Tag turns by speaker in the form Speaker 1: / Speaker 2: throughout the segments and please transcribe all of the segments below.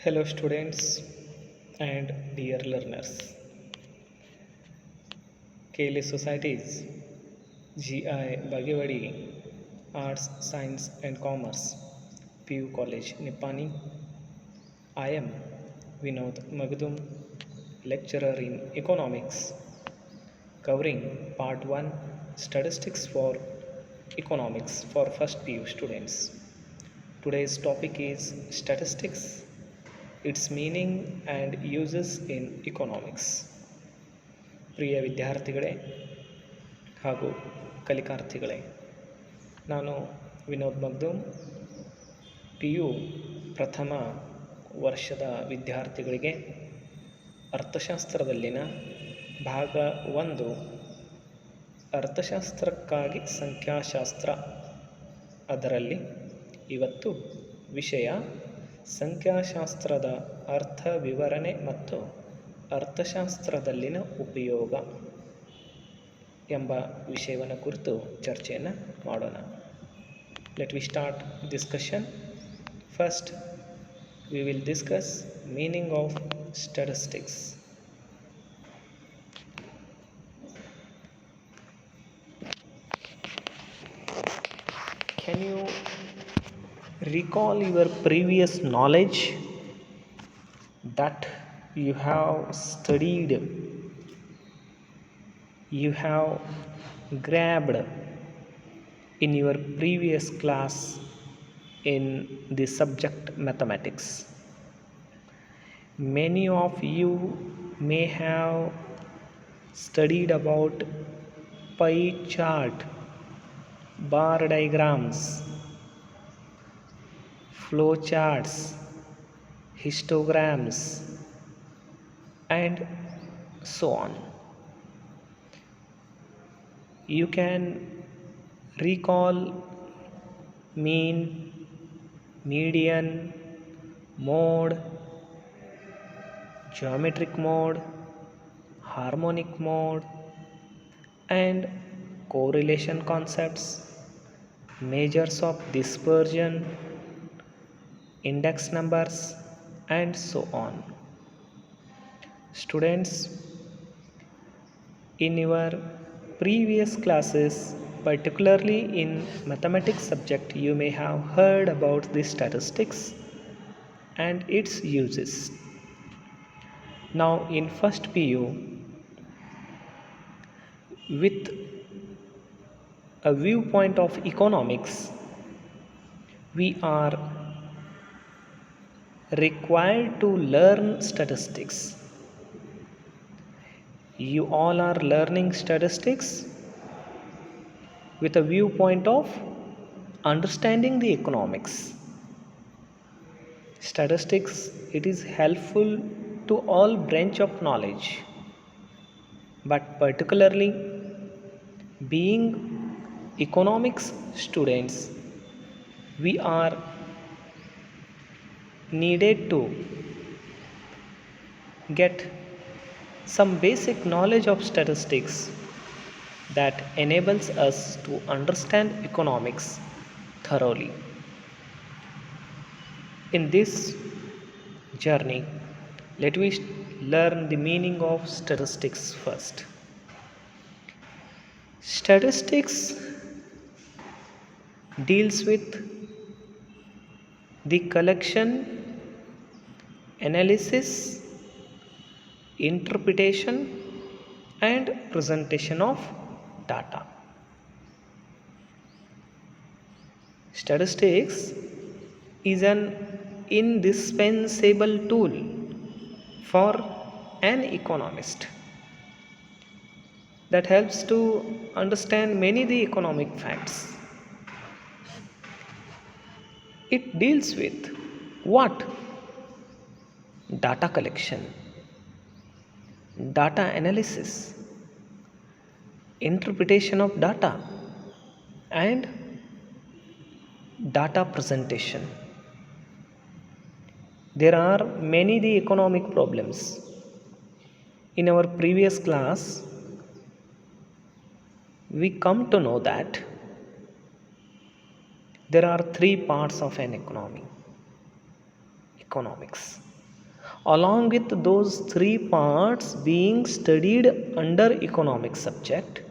Speaker 1: Hello, students and dear learners. KLA Societies, GI Bagewadi, Arts, Science and Commerce, PU College, Nipani. I am Vinod Magdum, lecturer in economics, covering part 1 statistics for economics for first PU students. Today's topic is statistics, its meaning and uses in economics. ಪ್ರಿಯ ವಿದ್ಯಾರ್ಥಿಗಳೇ ಹಾಗೂ ಕಲಿಕಾರ್ಥಿಗಳೇ, ನಾನು Vinod Magdum, P U ಪ್ರಥಮ ವರ್ಷದ ವಿದ್ಯಾರ್ಥಿಗಳಿಗೆ ಅರ್ಥಶಾಸ್ತ್ರದಲ್ಲಿನ ಭಾಗ 1 ಅರ್ಥಶಾಸ್ತ್ರಕ್ಕಾಗಿ ಸಂಖ್ಯಾಶಾಸ್ತ್ರ, ಅದರಲ್ಲಿ ಇವತ್ತು ವಿಷಯ ಸಂಖ್ಯಾಶಾಸ್ತ್ರದ ಅರ್ಥ ವಿವರಣೆ ಮತ್ತು ಅರ್ಥಶಾಸ್ತ್ರದಲ್ಲಿನ ಉಪಯೋಗ ಎಂಬ ವಿಷಯವನ್ನು ಕುರಿತು ಚರ್ಚೆಯನ್ನು ಮಾಡೋಣ. Let we start discussion. First we will discuss meaning of statistics. Can you recall your previous knowledge that you have studied, you have grabbed in your previous class in the subject mathematics? Many of you may have studied about pie chart, bar diagrams, flow charts, histograms, and so on. You can recall mean, median, mode, geometric mode, harmonic mode, and correlation concepts, measures of dispersion, index numbers, and so on. Students, in your previous classes, particularly in mathematics subject, you may have heard about the statistics and its uses. Now in first PU, with a viewpoint of economics, we are required to learn statistics. You all are learning statistics with a viewpoint of understanding the economics. Statistics, it is helpful to all branch of knowledge, but particularly being economics students, we are needed to get some basic knowledge of statistics that enables us to understand economics thoroughly. In this journey, let me learn the meaning of statistics first. Statistics deals with the collection, analysis, interpretation, and presentation of data. Statistics is an indispensable tool for an economist that helps to understand many the economic facts. It deals with what? Data collection, data analysis, interpretation of data, and data presentation. There are many the economic problems. In our previous class, we come to know that there are 3 parts of an economy, economics. Along with those three parts being studied under economic subject,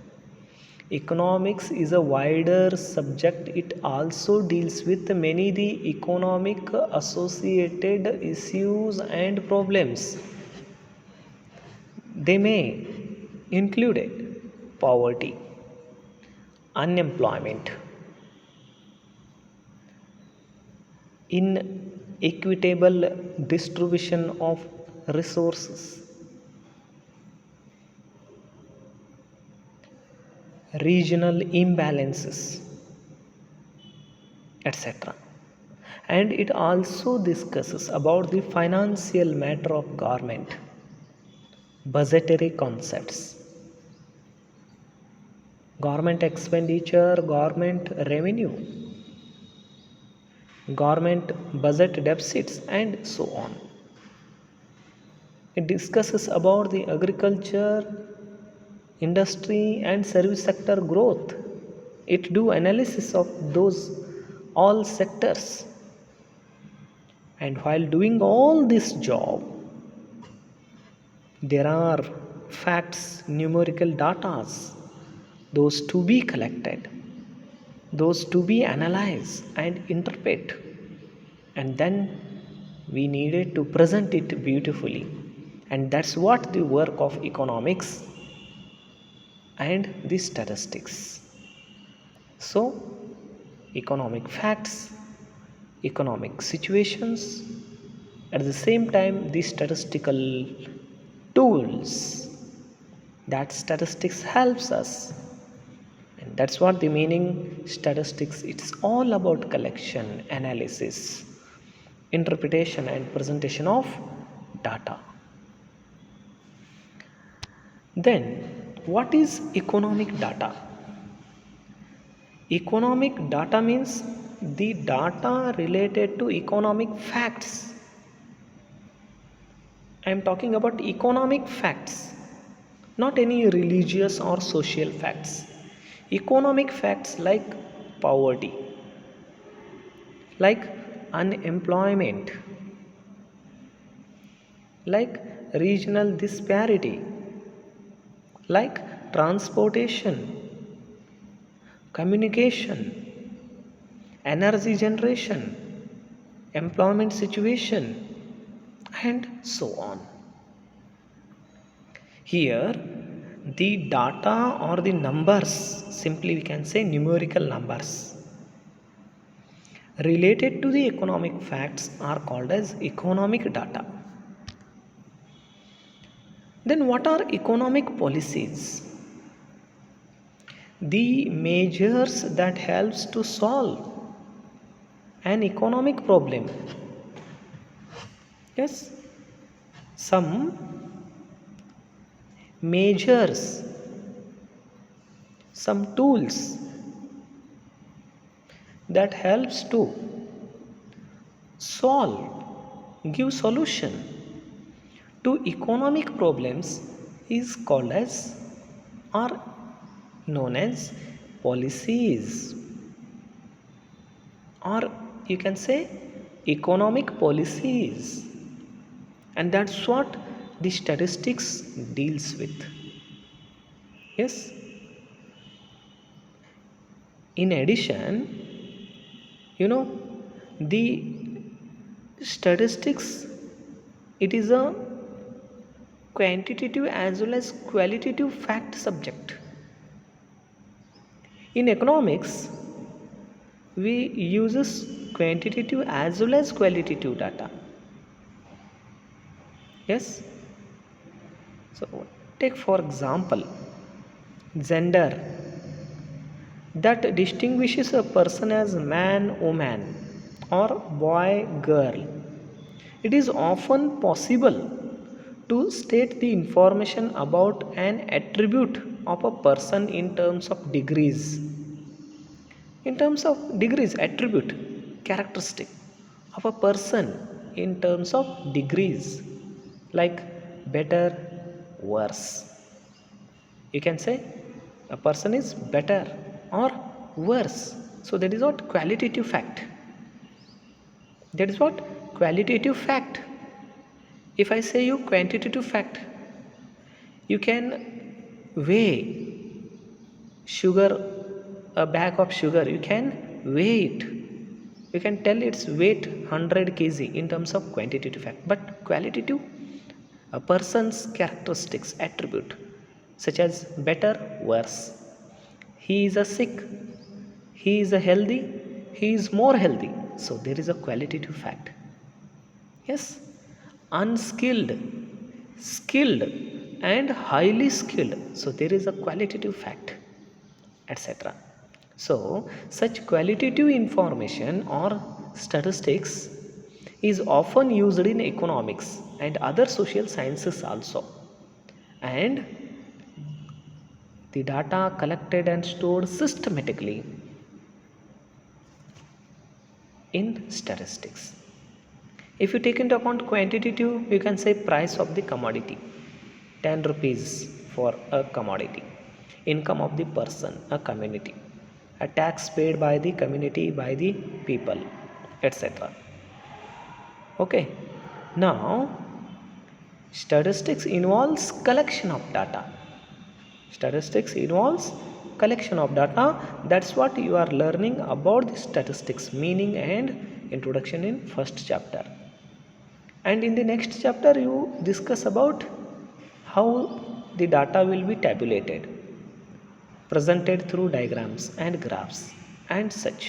Speaker 1: economics is a wider subject. It also deals with many the economic associated issues and problems. They may include poverty, unemployment, inequitable distribution of resources, regional imbalances, etc. And it also discusses about the financial matter of government, budgetary concepts, government expenditure, government revenue, government budget deficits, and so on. It discusses about the agriculture, industry, and service sector growth. It do analysis of those all sectors. And while doing all this job, there are facts, numerical datas, those to be collected, those to be analyzed and interpret, and then we needed to present it beautifully. And that's what the work of economics and the statistics. So economic facts, economic situations, at the same time the statistical tools that statistics helps us. And that's what the meaning statistics. It's all about collection, analysis, interpretation, and presentation of data. Then what is economic data? Economic data means the data related to economic facts. I am talking about economic facts, not any religious or social facts. Economic facts like poverty, like unemployment, like regional disparity, like transportation, communication, energy generation, employment situation, and so on. Here the data or the numbers, simply we can say numerical numbers related to the economic facts are called as economic data. Then what are economic policies? The measures that helps to solve an economic problem. Yes, some measures, some tools that helps to solve, give solution to economic problems is called as or known as policies, or you can say economic policies. And that's what the statistics deals with. Yes, in addition, the statistics, it is a quantitative as well as qualitative fact subject. In economics we uses quantitative as well as qualitative data. Yes, so take for example gender, that distinguishes a person as man woman or boy girl. It is often possible to state the information about an attribute of a person in terms of degrees. In terms of degrees, attribute, characteristic of a person in terms of degrees, like better, worse. You can say a person is better or worse. So that is what qualitative fact. That is what qualitative fact. If I say you quantitative fact, you can weigh sugar, a bag of sugar, you can weigh it. You can tell its weight 100 kg in terms of quantitative fact. But qualitative, a person's characteristics, attribute, such as better, worse. He is a sick, he is a healthy, he is more healthy. So there is a qualitative fact. Yes, unskilled, skilled, and highly skilled. So there is a qualitative fact, etc. So such qualitative information or statistics is often used in economics and other social sciences also. And the data collected and stored systematically in statistics. If you take into account quantitative, you can say price of the commodity, 10 rupees for a commodity, income of the person, a community, a tax paid by the community, by the people, etc. Okay, now statistics involves collection of data. Statistics involves collection of data. That's what you are learning about the statistics, meaning and introduction in first chapter. And in the next chapter you discuss about how the data will be tabulated, presented through diagrams and graphs and such.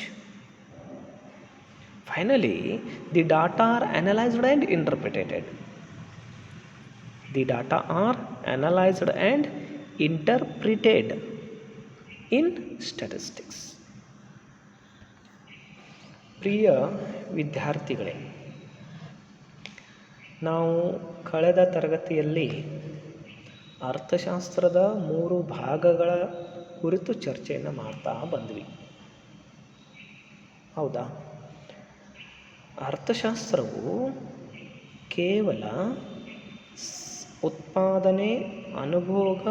Speaker 1: Finally, the data are analyzed and interpreted. The data are analyzed and interpreted in statistics. ಪ್ರಿಯ ವಿದ್ಯಾರ್ಥಿಗಳೇ, ನಾವು ಕಳೆದ ತರಗತಿಯಲ್ಲಿ ಅರ್ಥಶಾಸ್ತ್ರದ 3 ಭಾಗಗಳ ಕುರಿತು ಚರ್ಚೆಯನ್ನು ಮಾಡ್ತಾ ಬಂದ್ವಿ. ಹೌದಾ? ಅರ್ಥಶಾಸ್ತ್ರವು ಕೇವಲ ಉತ್ಪಾದನೆ, ಅನುಭೋಗ,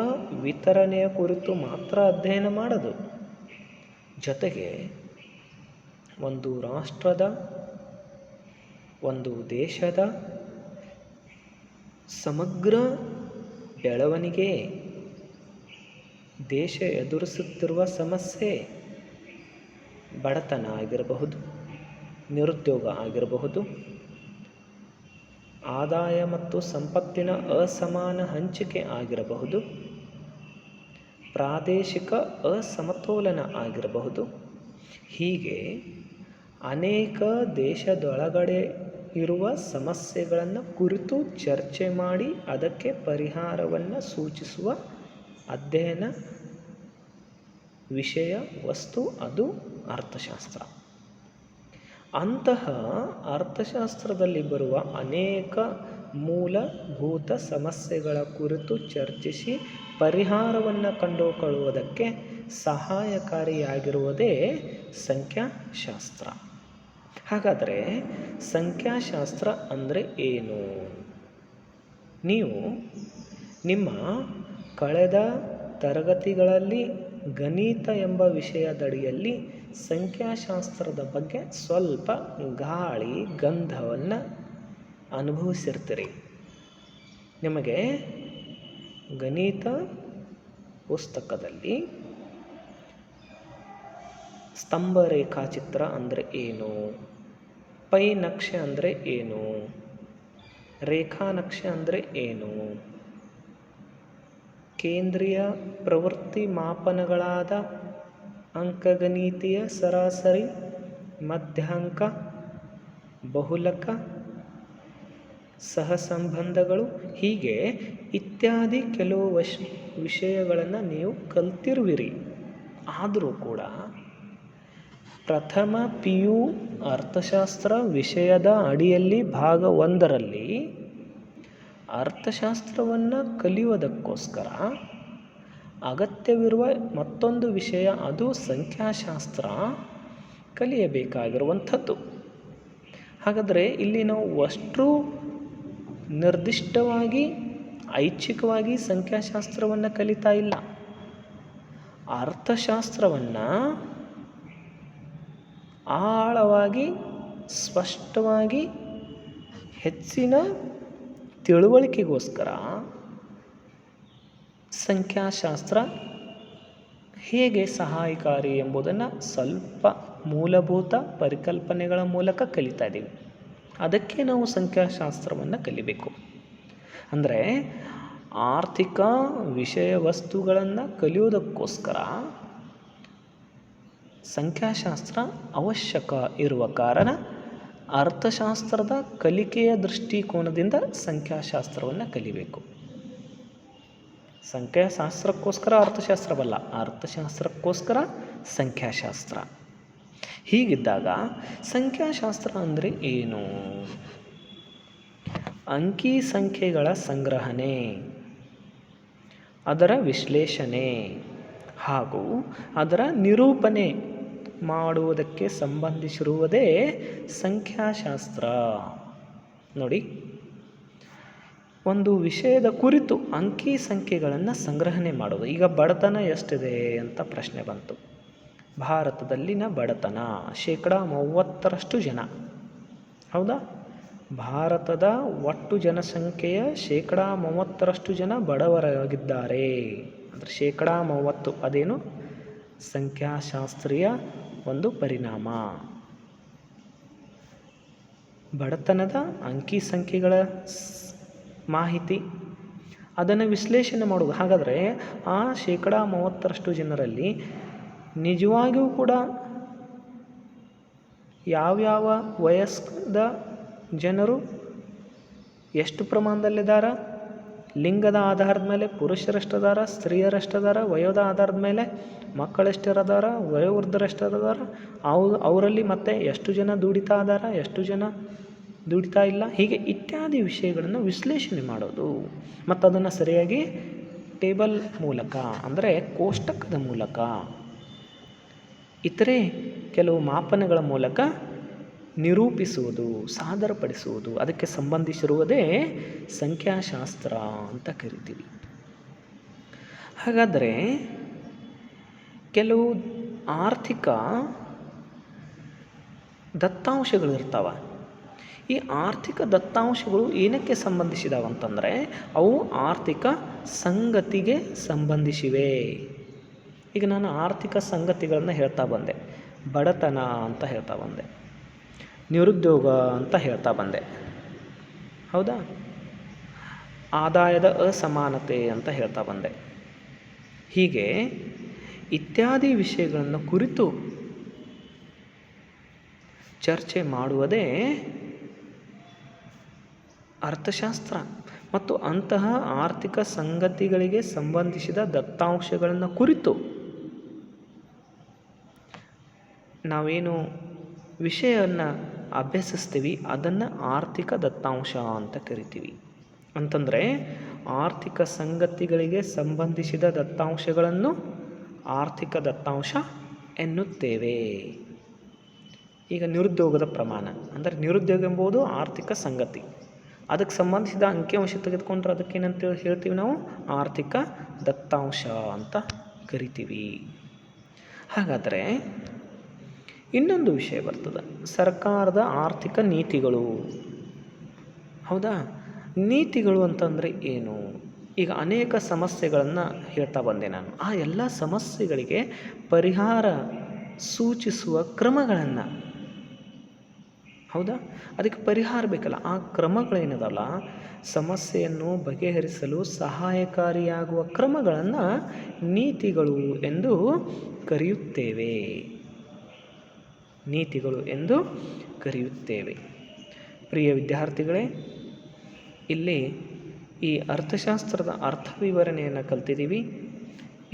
Speaker 1: ವಿತರಣೆಯ ಕುರಿತು ಮಾತ್ರ ಅಧ್ಯಯನ ಮಾಡೋದು. ಜೊತೆಗೆ ಒಂದು ರಾಷ್ಟ್ರದ, ಒಂದು ದೇಶದ ಸಮಗ್ರ ಬೆಳವಣಿಗೆ, ದೇಶ ಎದುರಿಸುತ್ತಿರುವ ಸಮಸ್ಯೆ, ಬಡತನ ಆಗಿರಬಹುದು, ನಿರುದ್ಯೋಗ ಆಗಿರಬಹುದು, ಆದಾಯ ಮತ್ತು ಸಂಪತ್ತಿನ ಅಸಮಾನ ಹಂಚಿಕೆ ಆಗಿರಬಹುದು, ಪ್ರಾದೇಶಿಕ ಅಸಮತೋಲನ ಆಗಿರಬಹುದು. ಹೀಗೆ ಅನೇಕ ದೇಶದೊಳಗಡೆ ಇರುವ ಸಮಸ್ಯೆಗಳನ್ನು ಕುರಿತು ಚರ್ಚೆ ಮಾಡಿ ಅದಕ್ಕೆ ಪರಿಹಾರವನ್ನು ಸೂಚಿಸುವ ಅಧ್ಯಯನ ವಿಷಯ, ವಸ್ತು, ಅದು ಅರ್ಥಶಾಸ್ತ್ರ. ಅಂತಹ ಅರ್ಥಶಾಸ್ತ್ರದಲ್ಲಿ ಬರುವ ಅನೇಕ ಮೂಲಭೂತ ಸಮಸ್ಯೆಗಳ ಕುರಿತು ಚರ್ಚಿಸಿ ಪರಿಹಾರವನ್ನು ಕಂಡುಕೊಳ್ಳುವುದಕ್ಕೆ ಸಹಾಯಕಾರಿಯಾಗಿರುವುದೇ ಸಂಖ್ಯಾಶಾಸ್ತ್ರ. ಹಾಗಾದರೆ ಸಂಖ್ಯಾಶಾಸ್ತ್ರ ಅಂದರೆ ಏನು? ನೀವು ನಿಮ್ಮ ಕಳೆದ ತರಗತಿಗಳಲ್ಲಿ ಗಣಿತ ಎಂಬ ವಿಷಯದಡಿಯಲ್ಲಿ ಸಂಖ್ಯಾಶಾಸ್ತ್ರದ ಬಗ್ಗೆ ಸ್ವಲ್ಪ ಗಾಳಿ ಗಂಧವನ್ನು ಅನುಭವಿಸಿರ್ತೀರಿ. ನಿಮಗೆ ಗಣಿತ ಪುಸ್ತಕದಲ್ಲಿ ಸ್ತಂಭ ರೇಖಾಚಿತ್ರ ಅಂದರೆ ಏನು, ಪೈ ನಕ್ಷೆ ಅಂದರೆ ಏನು, ರೇಖಾನಕ್ಷೆ ಅಂದರೆ ಏನು, ಕೇಂದ್ರೀಯ ಪ್ರವೃತ್ತಿ ಮಾಪನಗಳಾದ ಅಂಕಗಣಿತೀಯ ಸರಾಸರಿ, ಮಧ್ಯಾಂಕ, ಬಹುಲಕ, ಸಹಸಂಬಂಧಗಳು, ಹೀಗೆ ಇತ್ಯಾದಿ ಕೆಲವು ವಿಷಯಗಳನ್ನು ನೀವು ಕಲ್ತಿರುವಿರಿ. ಆದರೂ ಕೂಡ ಪ್ರಥಮ PU ಅರ್ಥಶಾಸ್ತ್ರ ವಿಷಯದ ಅಡಿಯಲ್ಲಿ ಭಾಗ 1ರಲ್ಲಿ ಅರ್ಥಶಾಸ್ತ್ರವನ್ನು ಕಲಿಯುವುದಕ್ಕೋಸ್ಕರ ಅಗತ್ಯವಿರುವ ಮತ್ತೊಂದು ವಿಷಯ, ಅದು ಸಂಖ್ಯಾಶಾಸ್ತ್ರ ಕಲಿಯಬೇಕಾಗಿರುವಂಥದ್ದು. ಹಾಗಾದರೆ ಇಲ್ಲಿ ನಾವು ಅಷ್ಟು ನಿರ್ದಿಷ್ಟವಾಗಿ ಐಚ್ಛಿಕವಾಗಿ ಸಂಖ್ಯಾಶಾಸ್ತ್ರವನ್ನು ಕಲಿತಾ ಇಲ್ಲ. ಅರ್ಥಶಾಸ್ತ್ರವನ್ನು ಆಳವಾಗಿ, ಸ್ಪಷ್ಟವಾಗಿ, ಹೆಚ್ಚಿನ ತಿಳುವಳಿಕೆಗೋಸ್ಕರ ಸಂಖ್ಯಾಶಾಸ್ತ್ರ ಹೇಗೆ ಸಹಾಯಕಾರಿ ಎಂಬುದನ್ನು ಸ್ವಲ್ಪ ಮೂಲಭೂತ ಪರಿಕಲ್ಪನೆಗಳ ಮೂಲಕ ಕಲಿತಾ ಇದ್ದೀವಿ. ಅದಕ್ಕೆ ನಾವು ಸಂಖ್ಯಾಶಾಸ್ತ್ರವನ್ನು ಕಲಿಬೇಕು. ಅಂದರೆ ಆರ್ಥಿಕ ವಿಷಯ ವಸ್ತುಗಳನ್ನು ಕಲಿಯೋದಕ್ಕೋಸ್ಕರ ಸಂಖ್ಯಾಶಾಸ್ತ್ರ ಅವಶ್ಯಕ ಇರುವ ಕಾರಣ ಅರ್ಥಶಾಸ್ತ್ರದ ಕಲಿಕೆಯ ದೃಷ್ಟಿಕೋನದಿಂದ ಸಂಖ್ಯಾಶಾಸ್ತ್ರವನ್ನು ಕಲಿಬೇಕು. ಸಂಖ್ಯಾಶಾಸ್ತ್ರಕ್ಕೋಸ್ಕರ ಅರ್ಥಶಾಸ್ತ್ರವಲ್ಲ, ಅರ್ಥಶಾಸ್ತ್ರಕ್ಕೋಸ್ಕರ ಸಂಖ್ಯಾಶಾಸ್ತ್ರ. ಹೀಗಿದ್ದಾಗ ಸಂಖ್ಯಾಶಾಸ್ತ್ರ ಅಂದರೆ ಏನು? ಅಂಕಿ ಸಂಖ್ಯೆಗಳ ಸಂಗ್ರಹಣೆ, ಅದರ ವಿಶ್ಲೇಷಣೆ ಹಾಗೂ ಅದರ ನಿರೂಪಣೆ ಮಾಡುವುದಕ್ಕೆ ಸಂಬಂಧಿಸಿರುವುದೇ ಸಂಖ್ಯಾಶಾಸ್ತ್ರ. ನೋಡಿ, ಒಂದು ವಿಷಯದ ಕುರಿತು ಅಂಕಿ ಸಂಖ್ಯೆಗಳನ್ನು ಸಂಗ್ರಹಣೆ ಮಾಡೋದು. ಈಗ ಬಡತನ ಎಷ್ಟಿದೆ ಅಂತ ಪ್ರಶ್ನೆ ಬಂತು. ಭಾರತದಲ್ಲಿನ ಬಡತನ 30% ಜನ. ಹೌದಾ? ಭಾರತದ ಒಟ್ಟು ಜನಸಂಖ್ಯೆಯ 30% ಜನ ಬಡವರಾಗಿದ್ದಾರೆ. ಅಂದರೆ 30%. ಅದೇನು? ಸಂಖ್ಯಾಶಾಸ್ತ್ರೀಯ ಒಂದು ಪರಿಣಾಮ. ಬಡತನದ ಅಂಕಿ ಸಂಖ್ಯೆಗಳ ಮಾಹಿತಿ, ಅದನ್ನು ವಿಶ್ಲೇಷಣೆ ಮಾಡೋದು. ಹಾಗಾದರೆ ಆ 30% ಜನರಲ್ಲಿ ನಿಜವಾಗಿಯೂ ಕೂಡ ಯಾವ್ಯಾವ ವಯಸ್ಕದ ಜನರು ಎಷ್ಟು ಪ್ರಮಾಣದಲ್ಲಿದ್ದಾರೆ, ಲಿಂಗದ ಆಧಾರದ ಮೇಲೆ ಪುರುಷರೆಷ್ಟದಾರ, ಸ್ತ್ರೀಯರೆಷ್ಟದಾರ, ವಯೋದ ಆಧಾರದ ಮೇಲೆ ಮಕ್ಕಳೆಷ್ಟರದಾರ, ವಯೋವೃದ್ಧರೆಷ್ಟದಾರ, ಅವರಲ್ಲಿ ಮತ್ತೆ ಎಷ್ಟು ಜನ ದುಡಿತಾ ಇದಾರ, ಎಷ್ಟು ಜನ ದುಡಿತಾ ಇಲ್ಲ, ಹೀಗೆ ಇತ್ಯಾದಿ ವಿಷಯಗಳನ್ನು ವಿಶ್ಲೇಷಣೆ ಮಾಡೋದು. ಮತ್ತು ಅದನ್ನು ಸರಿಯಾಗಿ ಟೇಬಲ್ ಮೂಲಕ, ಅಂದರೆ ಕೋಷ್ಟಕದ ಮೂಲಕ, ಇತರೆ ಕೆಲವು ಮಾಪನಗಳ ಮೂಲಕ ನಿರೂಪಿಸುವುದು, ಸಾದರಪಡಿಸುವುದು, ಅದಕ್ಕೆ ಸಂಬಂಧಿಸಿರುವುದೇ ಸಂಖ್ಯಾಶಾಸ್ತ್ರ ಅಂತ ಕರಿತೀವಿ. ಹಾಗಾದರೆ ಕೆಲವು ಆರ್ಥಿಕ ದತ್ತಾಂಶಗಳಿರ್ತಾವೆ. ಈ ಆರ್ಥಿಕ ದತ್ತಾಂಶಗಳು ಏನಕ್ಕೆ ಸಂಬಂಧಿಸಿದಾವಂತಂದರೆ ಅವು ಆರ್ಥಿಕ ಸಂಗತಿಗೆ ಸಂಬಂಧಿಸಿವೆ. ಈಗ ನಾನು ಆರ್ಥಿಕ ಸಂಗತಿಗಳನ್ನು ಹೇಳ್ತಾ ಬಂದೆ. ಬಡತನ ಅಂತ ಹೇಳ್ತಾ ಬಂದೆ, ನಿರುದ್ಯೋಗ ಅಂತ ಹೇಳ್ತಾ ಬಂದೆ. ಹೌದಾ? ಆದಾಯದ ಅಸಮಾನತೆ ಅಂತ ಹೇಳ್ತಾ ಬಂದೆ. ಹೀಗೆ ಇತ್ಯಾದಿ ವಿಷಯಗಳನ್ನು ಕುರಿತು ಚರ್ಚೆ ಮಾಡುವುದೇ ಅರ್ಥಶಾಸ್ತ್ರ. ಮತ್ತು ಅಂತಹ ಆರ್ಥಿಕ ಸಂಗತಿಗಳಿಗೆ ಸಂಬಂಧಿಸಿದ ದತ್ತಾಂಶಗಳನ್ನು ಕುರಿತು ನಾವೇನು ವಿಷಯವನ್ನು ಅಭ್ಯಸಿಸ್ತೀವಿ ಅದನ್ನು ಆರ್ಥಿಕ ದತ್ತಾಂಶ ಅಂತ ಕರಿತೀವಿ. ಅಂತಂದರೆ ಆರ್ಥಿಕ ಸಂಗತಿಗಳಿಗೆ ಸಂಬಂಧಿಸಿದ ದತ್ತಾಂಶಗಳನ್ನು ಆರ್ಥಿಕ ದತ್ತಾಂಶ ಎನ್ನುತ್ತೇವೆ. ಈಗ ನಿರುದ್ಯೋಗದ ಪ್ರಮಾಣ ಅಂದರೆ ನಿರುದ್ಯೋಗ ಎಂಬುದು ಆರ್ಥಿಕ ಸಂಗತಿ. ಅದಕ್ಕೆ ಸಂಬಂಧಿಸಿದ ಅಂಕಿಅಂಶ ತೆಗೆದುಕೊಂಡ್ರೆ ಅದಕ್ಕೇನಂತ ಹೇಳ್ತೀವಿ ನಾವು? ಆರ್ಥಿಕ ದತ್ತಾಂಶ ಅಂತ ಕರಿತೀವಿ. ಹಾಗಾದರೆ ಇನ್ನೊಂದು ವಿಷಯ ಬರ್ತದೆ, ಸರ್ಕಾರದ ಆರ್ಥಿಕ ನೀತಿಗಳು. ಹೌದಾ? ನೀತಿಗಳು ಅಂತಂದರೆ ಏನು? ಈಗ ಅನೇಕ ಸಮಸ್ಯೆಗಳನ್ನು ಹೇಳ್ತಾ ಬಂದೆ ನಾನು. ಆ ಎಲ್ಲ ಸಮಸ್ಯೆಗಳಿಗೆ ಪರಿಹಾರ ಸೂಚಿಸುವ ಕ್ರಮಗಳನ್ನು, ಹೌದಾ, ಅದಕ್ಕೆ ಪರಿಹಾರ ಬೇಕಲ್ಲ, ಆ ಕ್ರಮಗಳೇನದಲ್ಲ ಸಮಸ್ಯೆಯನ್ನು ಬಗೆಹರಿಸಲು ಸಹಾಯಕಾರಿಯಾಗುವ ಕ್ರಮಗಳನ್ನು ನೀತಿಗಳು ಎಂದು ಕರೆಯುತ್ತೇವೆ. ನೀತಿಗಳು ಎಂದು ಕರೆಯುತ್ತೇವೆ. ಪ್ರಿಯ ವಿದ್ಯಾರ್ಥಿಗಳೇ, ಇಲ್ಲಿ ಈ ಅರ್ಥಶಾಸ್ತ್ರದ ಅರ್ಥ ವಿವರಣೆಯನ್ನು ಕಲ್ತಿದ್ದೀವಿ.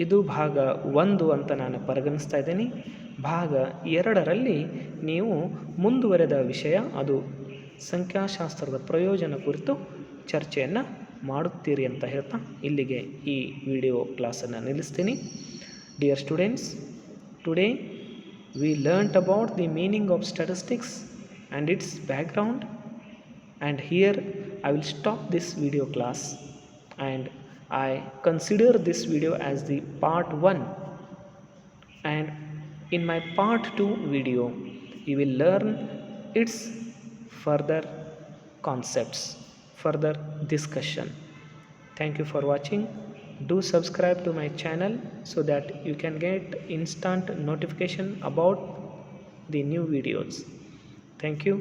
Speaker 1: ಇದು ಭಾಗ 1 ಅಂತ ನಾನು ಪರಿಗಣಿಸ್ತಾ ಇದ್ದೀನಿ. ಭಾಗ 2ರಲ್ಲಿ ನೀವು ಮುಂದುವರೆದ ವಿಷಯ, ಅದು ಸಂಖ್ಯಾಶಾಸ್ತ್ರದ ಪ್ರಯೋಜನ ಕುರಿತು ಚರ್ಚೆಯನ್ನು ಮಾಡುತ್ತೀರಿ ಅಂತ ಹೇಳ್ತಾ ಇಲ್ಲಿಗೆ ಈ ವಿಡಿಯೋ ಕ್ಲಾಸನ್ನು ನಿಲ್ಲಿಸ್ತೀನಿ. Dear students, today we learnt about the meaning of statistics and its background, and here I will stop this video class and I consider this video as the part 1, and in my part 2 video you will learn its further concepts. further discussion. Thank you for watching. Do subscribe to my channel so that you can get instant notification about the new videos. Thank you.